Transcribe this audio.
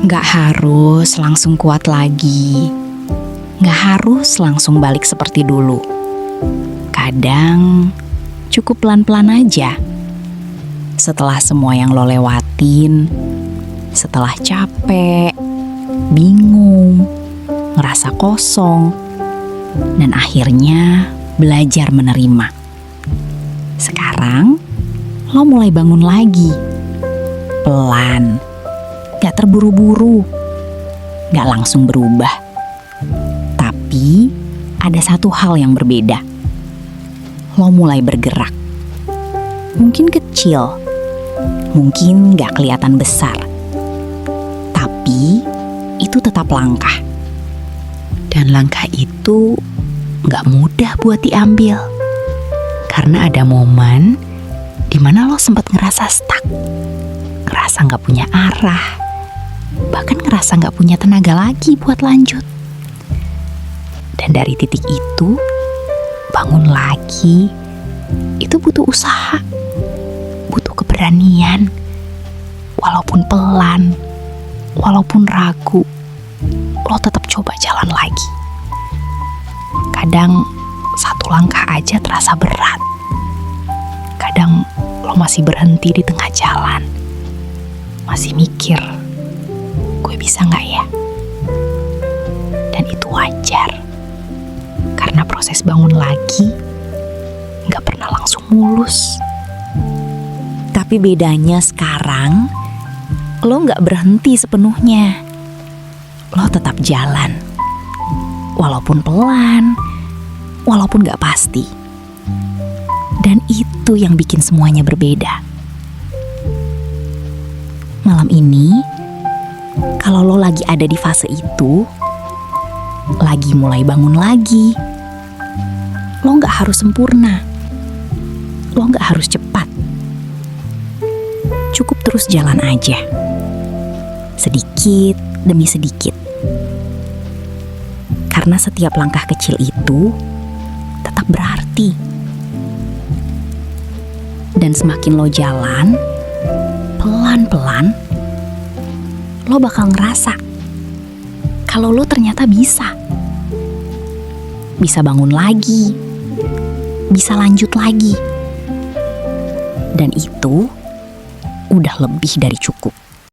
Gak harus langsung kuat lagi. Gak harus langsung balik seperti dulu. Kadang cukup pelan-pelan aja. Setelah semua yang lo lewatin, setelah capek, bingung, ngerasa kosong, dan akhirnya belajar menerima. Sekarang lo mulai bangun lagi. Pelan, gak terburu-buru, gak langsung berubah. Tapi ada satu hal yang berbeda. Lo mulai bergerak. Mungkin kecil, mungkin gak kelihatan besar, tapi itu tetap langkah. Dan langkah itu gak mudah buat diambil. Karena ada momen dimana lo sempat ngerasa stuck, ngerasa gak punya arah, bahkan ngerasa gak punya tenaga lagi buat lanjut. Dan dari titik itu, bangun lagi itu butuh usaha, butuh keberanian. Walaupun pelan, walaupun ragu, lo tetap coba jalan lagi. Kadang satu langkah aja terasa berat. Kadang lo masih berhenti di tengah jalan, masih mikir, gue bisa gak ya? Dan itu wajar, karena proses bangun lagi gak pernah langsung mulus. Tapi bedanya sekarang, lo gak berhenti sepenuhnya. Lo tetap jalan, walaupun pelan, walaupun gak pasti. Dan itu yang bikin semuanya berbeda. Malam ini, kalau lo lagi ada di fase itu, lagi mulai bangun lagi, lo gak harus sempurna, lo gak harus cepat. Cukup terus jalan aja, sedikit demi sedikit. Karena setiap langkah kecil itu tetap berarti. Dan semakin lo jalan, pelan-pelan, lo bakal ngerasa kalau lo ternyata bisa. Bisa bangun lagi, bisa lanjut lagi. Dan itu udah lebih dari cukup.